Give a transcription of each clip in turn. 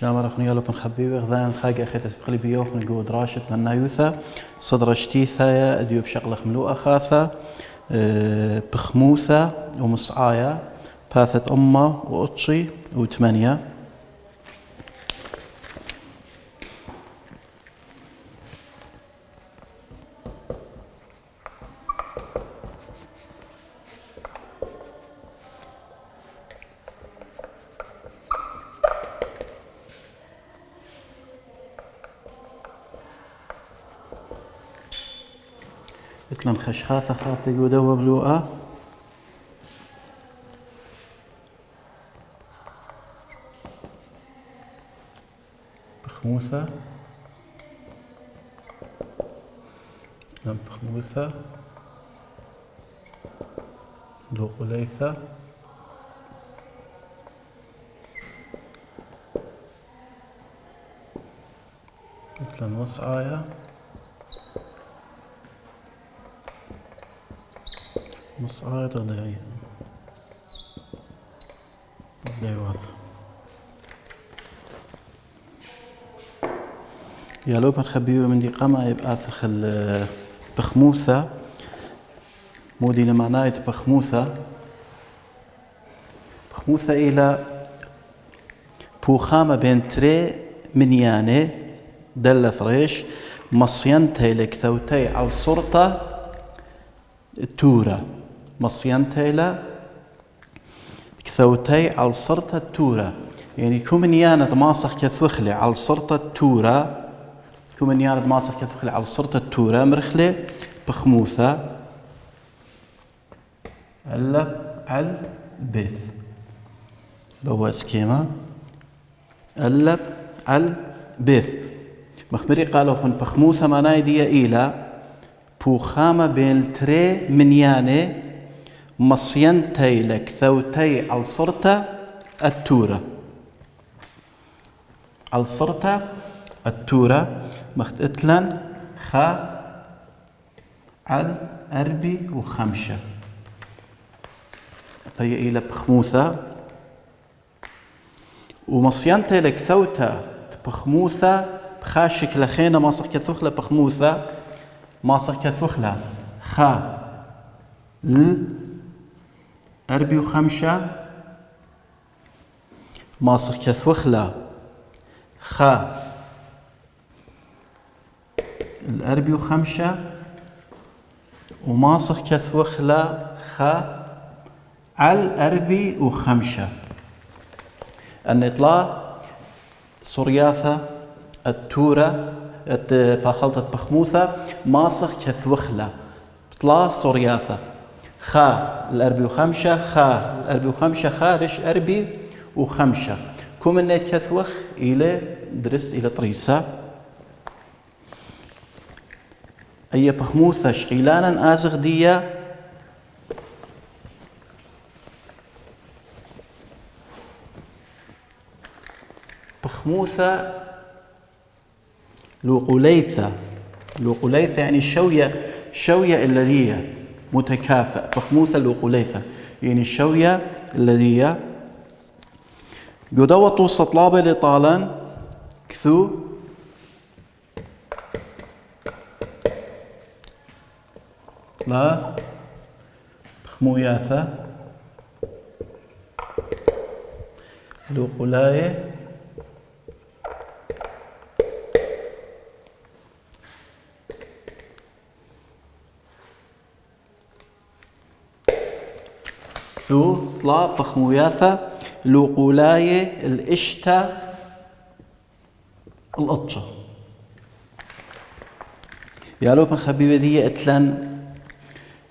شلام رخني بن خبيبي غزان الخاقة أخيت أسبقلي بيوف من قود راشد من نايوثا صدر اشتيثا أديو بشغلخ ملوء خاثة بخموثة ومصعايا باثة أمة وأطشي وثمانية. اتلن خشخاثة خاثة يودوا بلوءة بخموثة اتلن بخموثة لو قليثة اتلن وصعايا مصعايا تغدي واثة يا لو بنخبيو من دي قما يبقى آثخ بخموثة مودي لما نايت بخموثة إلى بوخامة بين تري منياني دل ثريش مصينتي لك ثوتي على الصرطة التورة مصينتي لك ثوتي على الصرطة التورة يعني كومنيانة ماصخ كثوخلي على الصرطة التورة كومنيانة ماصخ كثوخلي على الصرطة التورة مرخلي بخموثة على البيث بوا سكيمة على البيث مخبري قالوا خن بخموثة ما نايدية إلى بوخامة بين تري منياني مصينتي لك ثوتي على الصرطة التورة على الصرطة التورة مختتلن خا على أربي وخمشة هي إلى بخموثة ومصينتي لك ثوتة بخموثة بخاشك لخينة ما صح كثوخلة بخموثة ما صح كثوخلة خا أربي وخمشة ما صح كثوخلة خا الأربي وخمشة وما صح كثوخلة خا على الأربي وخمشة النطلاء صرياثة التورة بخلطة بخموثة ماصخ كثوخلة طلا صرياثة خا الأربي وخمشة خا الأربي وخمشة خارش أربي وخمشة كم النيت كثوخ إلى درس إلى طريسة أي بخموثة شغيلانا آزغ دية بخموثة لوقليثة يعني شوية الذية متكافئ بخموثة لوقليثة يعني الشوية الذية قدوة طلابة لطالان كثو ثلاث بخموياثة لوقلاية طلا بخموياثة لوقلاية الإشتا الأطشة يا لو خبيبة دي اتلن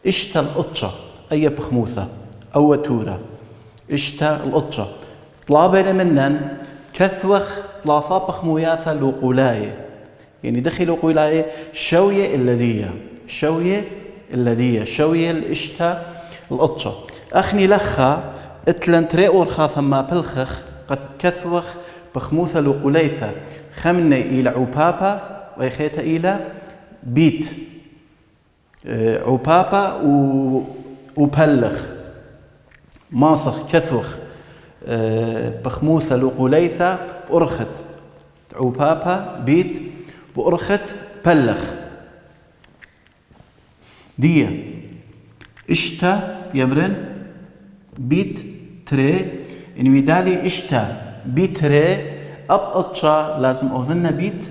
إشتا الأطشة أي بخموثة أو تورة إشتا الأطشة طلابين منن كثوخ طلافا بخموياثة لوقلاية يعني دخل لوقلاية شوية الإشتا الأطشة أخني لخا اتلن تريقون خاثا ما بلخخ قد كثوخ بخموثة لوقليثة خمني إلى عبابا ويخيت إلى بيت عبابا وبلخ ماصخ كثوخ بخموثة لوقليثة بأرخت عوبابا بيت بأرخت بلخ دية اشتا يمرن بيت تري إن ويدالي اشتا بيت تري أب أطشا لازم أظن بيت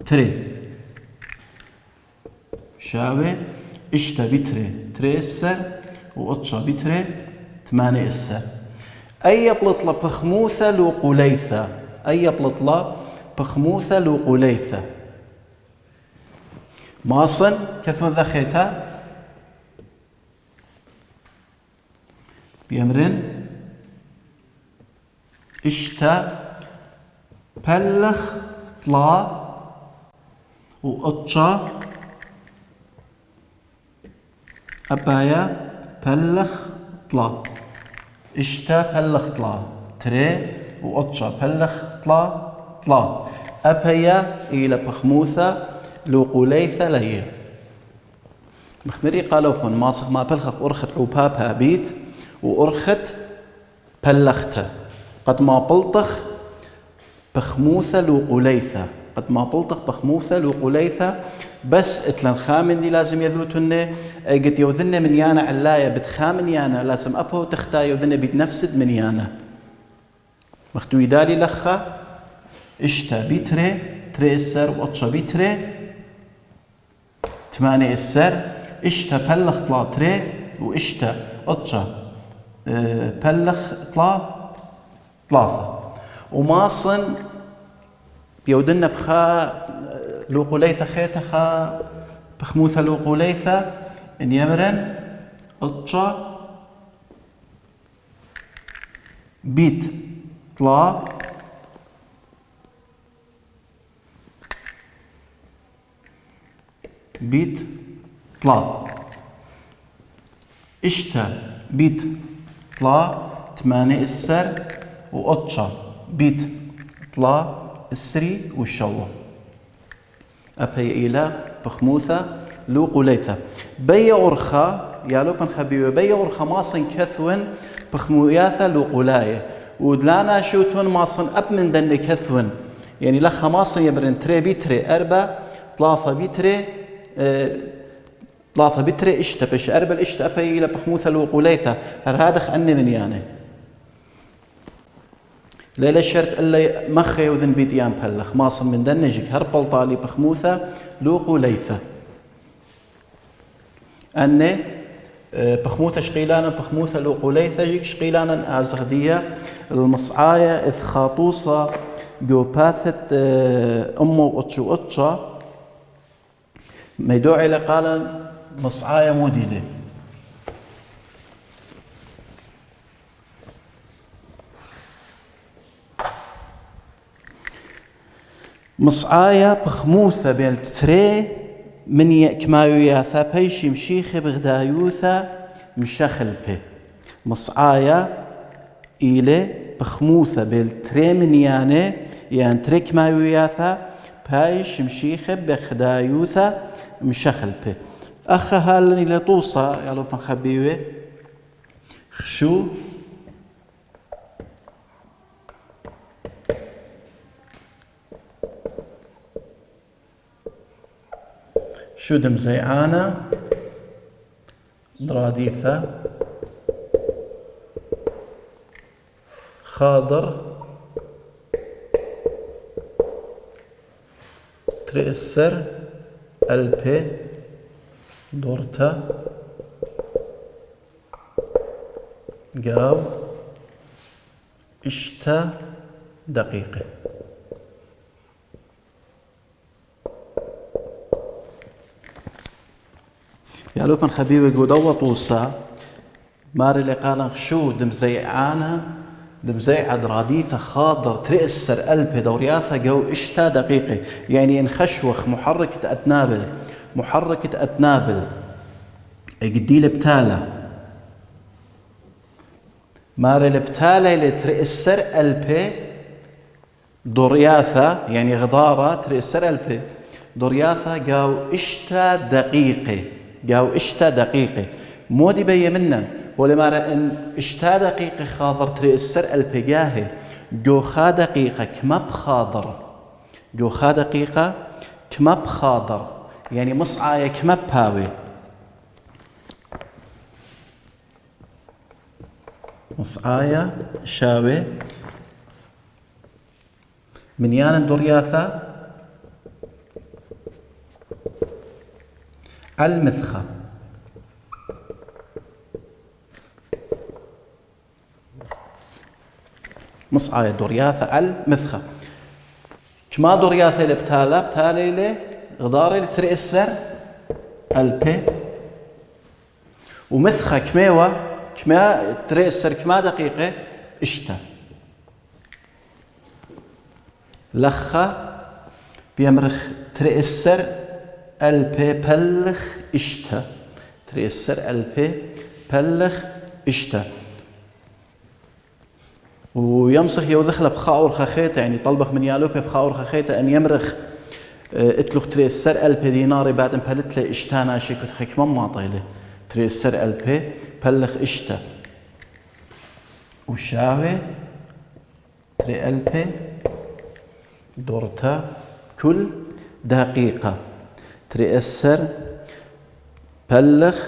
تري شاوي اشتا بيتري تري السر وأطشا بيتري 8 السر أي بلطلة بخموثة لو قليثة أي بلطلة بخموثة لو قليثة ماصن كثم ذخيتا بيمرن اشتا بلخ طلا وأطشا أبايا بلخ طلا اشتا بلخ طلا تري وأطشا بلخ طلا طلا أبايا إلى بخموثة لو قليثة ليه مخمري قالوا خون ماسخ ما بلخ أرخت عوبابها بيت وأرخت بلخته قد ما بلطخ بخموثة لو قليثة قد ما بلطخ بخموثة لو قليثة بس اتلن خامن دي لازم يذوتن قد يوذن من يانا علاية بتخامن يانا لازم أبو تختا يوذن بيتنفسد من يانا مختو يدالي لخا اشتا بيتري تري السر وأطشا بيتري 8 السر اشتا بلخ طلا تري واشتا أطشا بلخ طلا 3 وماصن بيودنا بخا لو قليثة خيتا خا بخموثة لو قليثة إن يمرن أطشا بيت طلا بيت طلا اشتا بيت طلا 8 السر وأطشا بيت طلا السري والشوة أبي إلى بخموثة لو قليثة بي أرخا يا لوبن خبيبة بي أرخا ماصن كثون بخموياثة لو قلاية ودلانا شوتون ماصن أب من دن كثون يعني لخا ماصن يبرن تري بيتري 4 3 بيتري 3 بيتري اشتا بش 4 اشتا أبي إلى بخموثة لو قليثة هذا خأني من يعني ليلة شرط إلا مخي وذن بيديان بلخ ماصم من دنجك هربل طالي بخموثة لو قليثة أني بخموثة شقيلانا بخموثة لو قليثة جيك شقيلانا أزغدية المصعاية إذ خاطوصة جوباثة أمه وأطشو أطشا ميدوعي لقالا مصعاية موديلة مصعايا بخموثة بين تري من كمايو ياثا بيشي مشيخة بغدايوثا مشخل بي مصعايا إلي بخموثة بين تري من يعني تري كمايو ياثا بيشي مشيخة بغدايوثا مشخل بي أخا هالني لطوصة يالو بنخبيوه خشو شودم زيعانة دراديثة خاضر تريسر ألبي دورتا قاو اشتا دقيقة يا لوبن خبيبي قدوة طوسا ماري اللي قالن خشو دمزيعانا دمزيع دراديثة خاضر ترئسر قلبي دورياثة جو اشتا دقيقة يعني ان خشوخ محركة أتنابل قدي بتالة ماري البتالة اللي ترئسر قلبي دورياثة يعني غضارة ترئسر قلبي دورياثة جو اشتا دقيقة مودي بي منن ولما ان اشتا دقيقة خاضر ترئسر قلبي جاهي جوخا دقيقة كما بخاضر، جوخا دقيقة كما بخاضر يعني مصعاية كما بهاوي، مصعاية شاوي من يان درياثة المثخة، مصعاية درياثة المثخة كما درياثة اللي بتالي اللي غداري اللي ترئسر البي ومثخة كما ترئسر كما دقيقة اشتا لخة بيمرخ ترئسر البي بلخ اشتا، ترئسر البي بلخ اشتا ويمسخ يوذخله بخاور خخيته يعني طلبخ من يالوبي بخاور خخيته ان يمرخ اتلوخ تريسر البي ديناري بعد بلت له اشتانا شي كنت خكمم ما طيله تريسر البي بلخ اشتا وشاوي تري البي دورتا كل دقيقة تريسر بلخ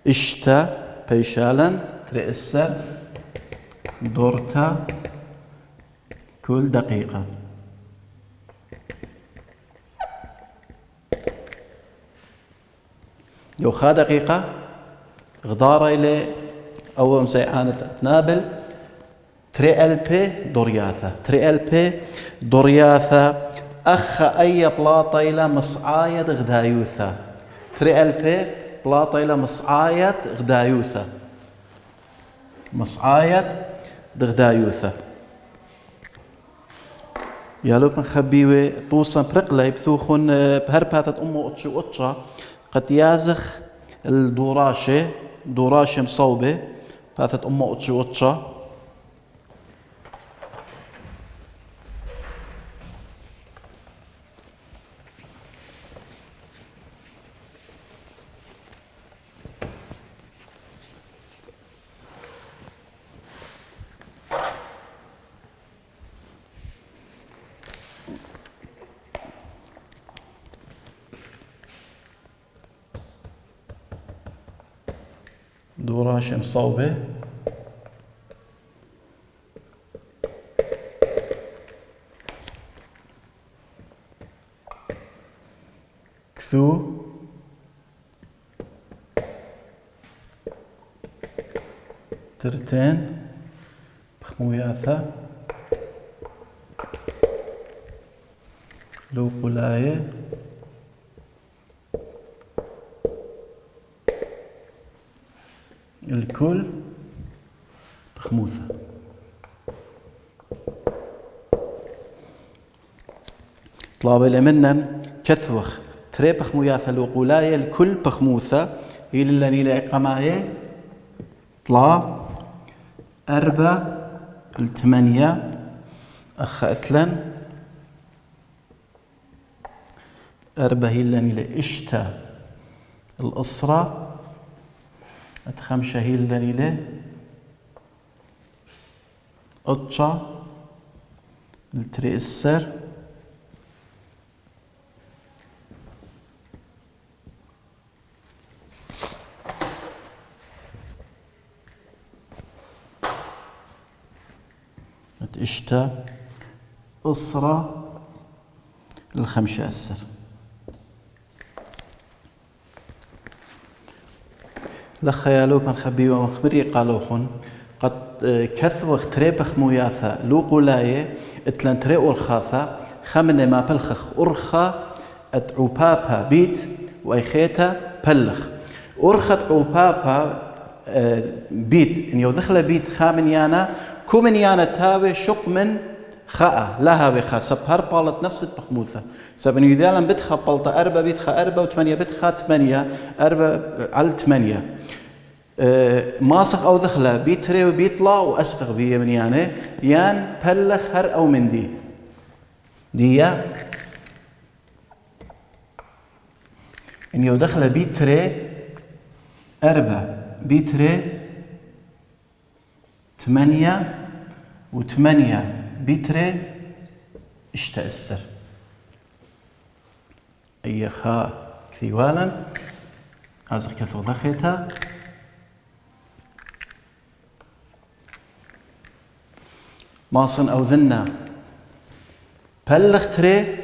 اشتا بيشالا تريسر دورتا كل دقيقة يوخا دقيقة غدارة إلى أو مسيعانة نابل تري ألبي دورياثة، تري ألبي دورياثة أخ أي بلاطة إلى مصعاية غدايوثة، تري ألبي بلاطة إلى مصعاية غدايوثة، مصعاية دغدايوثة يالو بنخبيوي طوسا برقلة بثوخن بهرباثة أمو أتشو أتشا قد يازخ الدوراشة دوراشة مصوبة باثة أمو أتشو أتشا دوراشة مصوبة كثو ترتين بخموياثة لو قلاية الكل بخموثة طلابة لمنا كثوخ تري بخموياثة لو قلاية الكل بخموثة هي اللي نيلة قماية طلع 4 8 أخ أتلن 4 هي اللي نيلة اشتا الأسرة أتخمشة هي اللي نيلة أطشا التري السر اشتا أسرة الخمشة السر لخيالو بنخبي ومخبري قالوخن قد كثوخ تريبخ موياثا لو قلاية اتلان تري أرخاثا خمني ما بلخخ أرخا اتعوبابا بيت وإيخيتا بلخ أرخت عوبابا بيت إن يوذخل بيت خامن يانا كومن يانا تاوي شق من خاء لها بخا سبهر بالت نفس بخموثة سبن يذالا بتخا بلطة 4 بيتخا 4 و8 بتخا 8 4 على 8 ماسخ أو ذخلة بيتري وبيطلع وأسقغ بيه من يان بلخ هر أو من ديا إن يو دخلة بيتري 4 بيتري 8 و8 بتري اشتأسر أي خا كثيوالا هذا كثو ذخيتها ماصن أو ذنا بلغ تري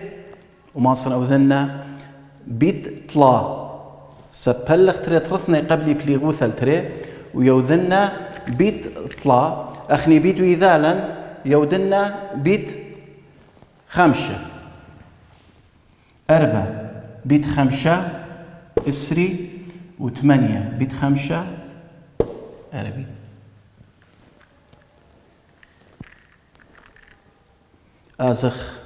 وماصن أو ذنا بيت طلا سبلغ تري ترثني قبلي بليغوثل تري ويوذنا بيت طلا أخني بيت ويذالا يودنا بيت 5 4 بيت 5 اسري و8 بيت 5 أربي آزخ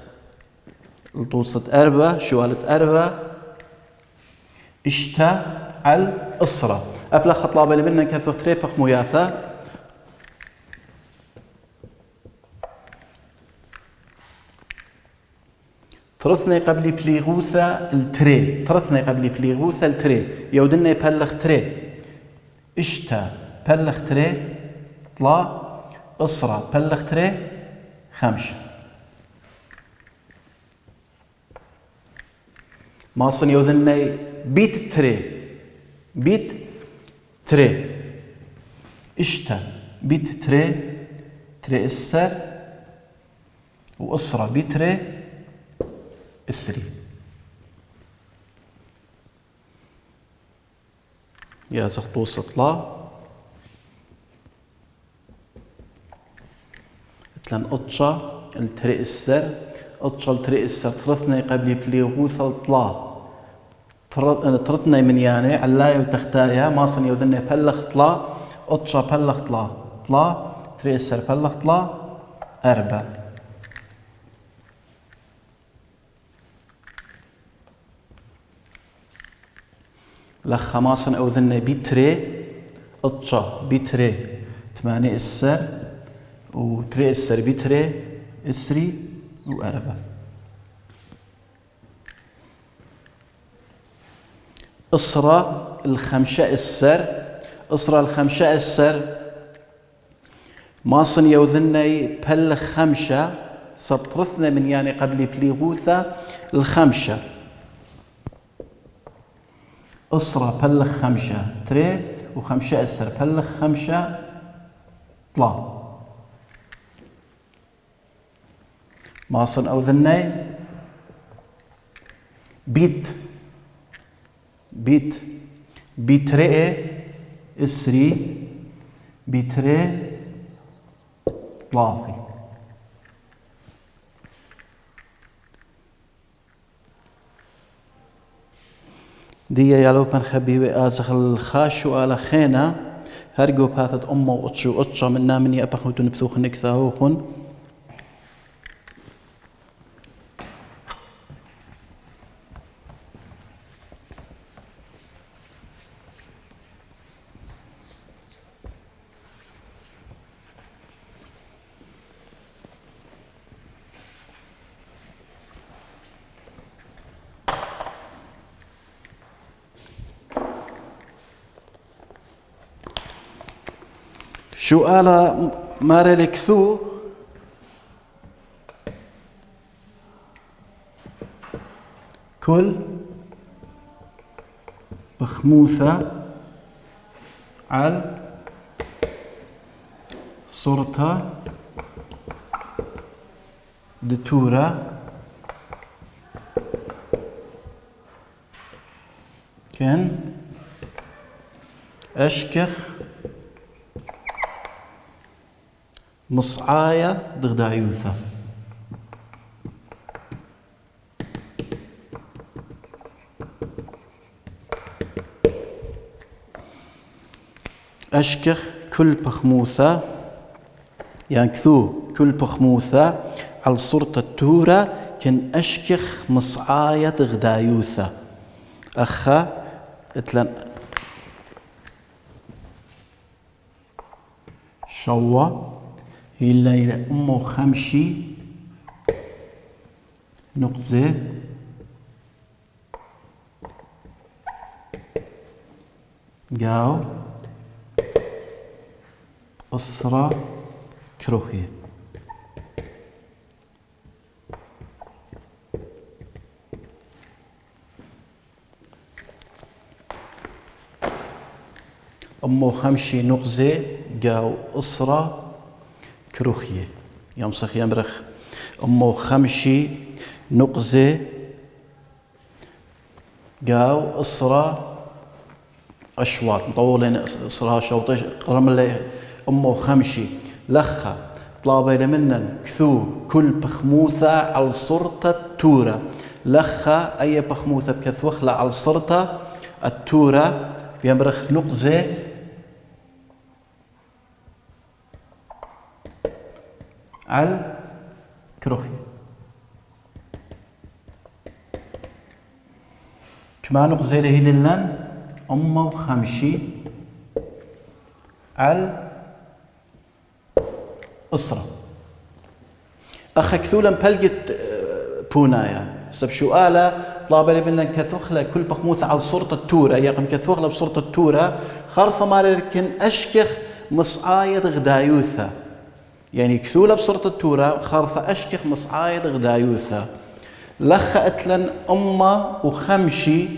لطوصة 4 شوالة 4 اشتا على الأسرة أبلا خطلابة اللي بلنا كثو تريبخ مياثة ترثني قبلي بليغوثة التري ترثني قبلي بليغوثة التري يودنا يبلغ تري اشتا بلغ تري طلا أسرة بلغ تري 5 ماصن يودنا بيت تري اشتا بيت تري السر وأسرة بتري اسري يا زغطوس اطلع تلان أطشا التري السر أطشا التري السر ترثني قبل بليغوث الطلا ترثني من يعني علاية وتختايا ماصن يوذني بلغ طلا أطشا بلغ طلا تري السر بلغ طلا 4 لخ ماصن أو ذني بتري أطشا بتري 8 السر وتري السر بتري اسري و4 أسرة الخمشة السر ماصن يوذني بل 5 سبطرثنا من يعني قبل بليغوثة 5 أسرة بلغ 5 تري و5 السر بلغ 5 طلا ماصن أو ذني بيتري اسري بيتري طلافي دي يالو بن خبيوي آزخ الخاشو على خينا هرقو باثت أمه وأطشو منا مني أبخنو نبثوخ نكثاهوخن شو آلا مارلكثو كل بخموثة على صورتها دتورة كان أشكخ مصعايا دغدايوثا أشكخ كل بخموثة يعني كثو كل بخموثة على صورة التورة كان أشكخ مصعايا دغدايوثا أخا اتلان شوا هي الليلة أمو خمشي نقزة قاو أسرة كروهي أمو خمشي نقزة قاو أسرة كروخية يمسخ يمرخ أمو خمشي نقزة قاو أسرة أشواط مطولين أسرة شوطش قرملي أمو خمشي لخا طلابي لمنن كثو كل بخموثة على صرطة التورة لخا أي بخموثة بكثوخلة على صرطة التورة بيمرخ نقزة على كروخي كما نقزة له للن أمو خمشي على أسرة أخا كثولا بلقت بونايا سب شؤالة طلاب لي بنا كثوخلة كل بخموثة على صورة التورة يقم كثوخلة بصورة التورة خرصة ما لكن أشكخ مصعايد غدايوثة يعني كثولة بصورة التورة خرصة أشكخ مصعايد غدايوثة لخ أتلن أمة وخمشي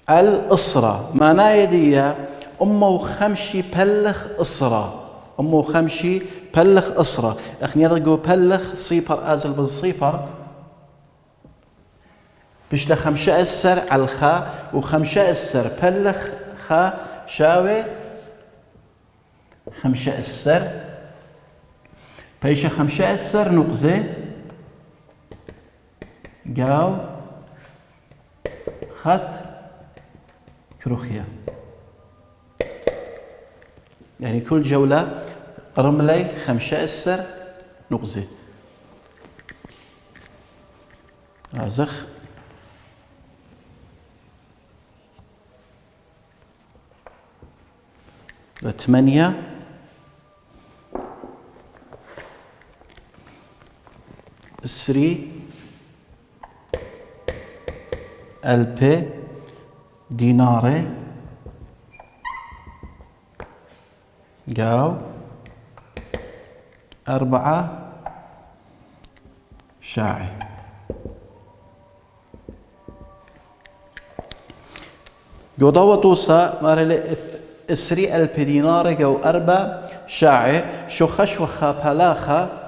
على الأسرة ما نايدية أمة وخمشي بلخ أسرة أمه وخمشي بلخ أسرة أخني يضرقوا بلخ صيبر آزل بالصيبر بش لخمشة السر على الخاء وخمشة السر بلخ خاء شاوي خمشة السر بيش خمشة السر نقزة قاو خط كروخيا يعني كل جولة رملي خمشة السر نقزة أزخ لثمانية سري ألبي ديناري قاو أربعة شاعي قضوة توسا مارلي اسري ألبي ديناري قاو أربعة شاعي شو خشوة خابالاخا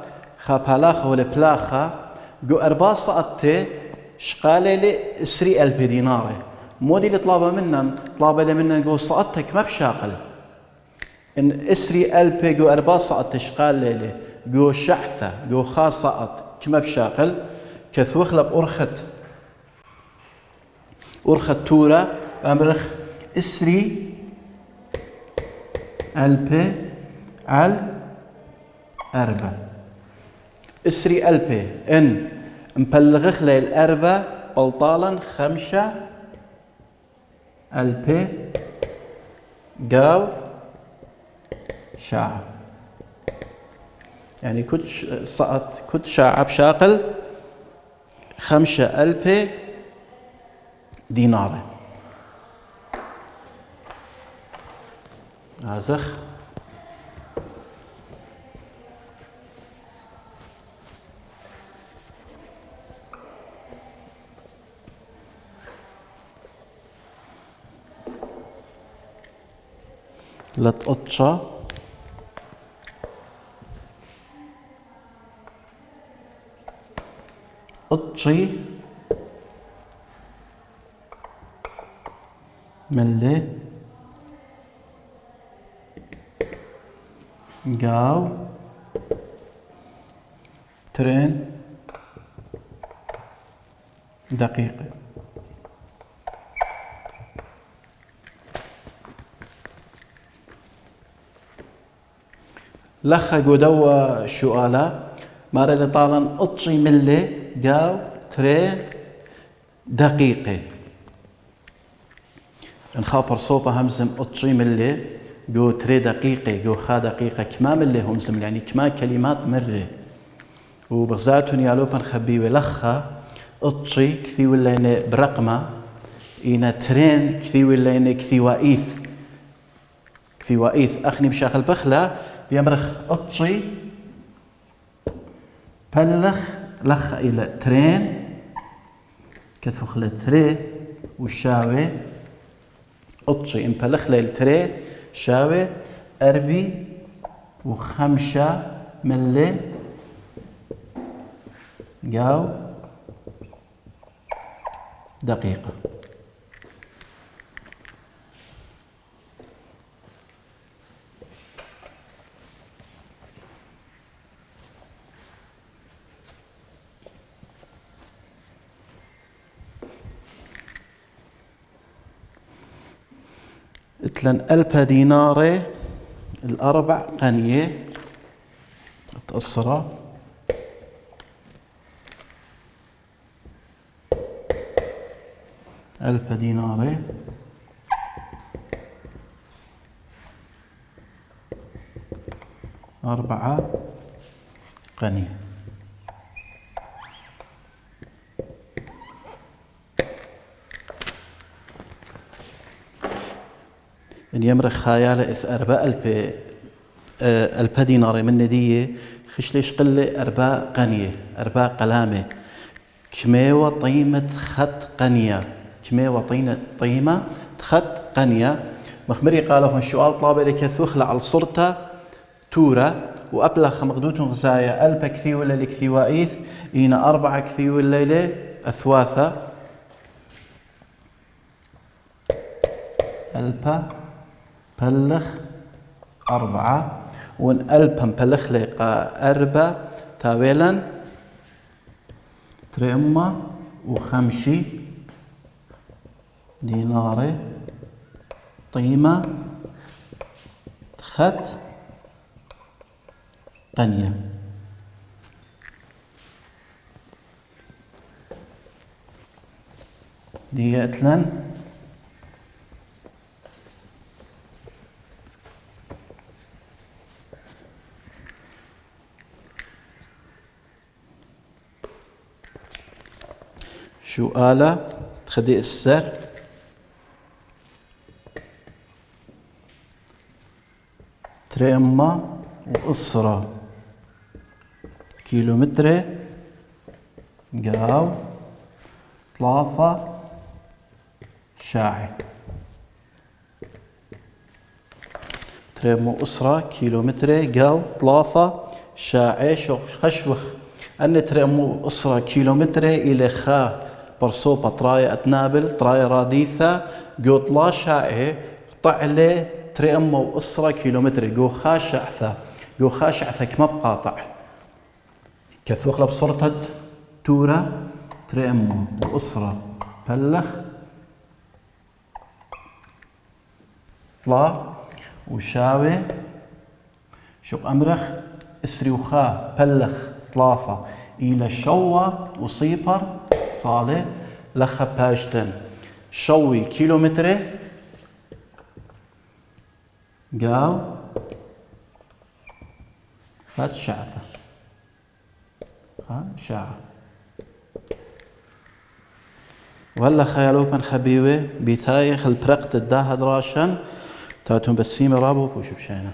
ولا بلاخا قو أربعة سقطتي شقالي لي اسري ألبي ديناري مودي اللي طلابة منن قو سقطتك ما بشاقل إن اسري ألبي جو أربعة سقط تشقال ليلي جو شحثة جو خاص سقط كما بشاقل كثوخلب أرخت تورة أمرخ اسري ألبي على أربع اسري ألبي إن مبلغخ لي الأربع بلطالا خمسة ألبي قاو شاعة يعني كنت سقط كنت شاعة بشاقل خمسة ألبي دينار أزخ لتقطشة قطشي ملي قاو ترين دقيقة لخا قدوة شؤالة مارا لطالن قطشي ملي قاو ترين دقيقة نخابر صوبة همزم قطشي ملي جو تري دقيقة جو خا دقيقة كما ملي همزم يعني كما كلمات مرة وبغزاتهم يالوبن خبيوي لخا قطشي كثي ولا برقمة إنا ترين كثي ولا كثي وائث أخني بشاخل بخلة بيمرخ قطشي بلخ لخ إلى ترين كتفخلة تري وشاوي أطشي إن بلخ ليل تري شاوي أربي وخمسة ملي جاو دقيقة. اتلن ألبا ديناري الأربع قنية تقصرها ألبا ديناري أربعة قنية. اليمر خيالة إس أربع ألبا ديناري من ندية خش ليش قلة أربع قنية أربع قلامة كميوة طيمة خط قنية كميوة طيمة خط قنية. مخمري قالوا السؤال طلاب لك ثوخلة على الصرطة تورة وأبلغ مقدوت غزايا ألبا كثي ولا لكثيوائيث إينا أربعة كثي ولا أثواثة ألبا بلخ أربعة وإن ألبا بلخ لقى أربع تاويلا تريما وخمشي ديناري طيمة خط قنية. دي أتلن شو آلة تخدي السر تريما وأسرة كيلومتر جاو ثلاثة شاعي تريما أسرة كيلومتر جاو ثلاثة شاعي خشوخ أن تريما أسرة كيلومتر إلى خا برسو بطراية أتنابل طراية راديثة جو طلا شاعي قطع له تريما وأسرة كيلومتر جو خاشعثة كما بقاطع كثوخ بصرتة تورة تريما وأسرة بلخ طلا وشاوي شق أمرخ اسري وخا بلخ ثلاثة إلى شوى وصيبر صالة لخا باجتن شوي كيلومتر قاو فات شعثة شاعة. وهلا خيالو بن خبيوة بيتاي خل برقت الداهد راشن تاتون بسيمة رابو بوشو بشينا.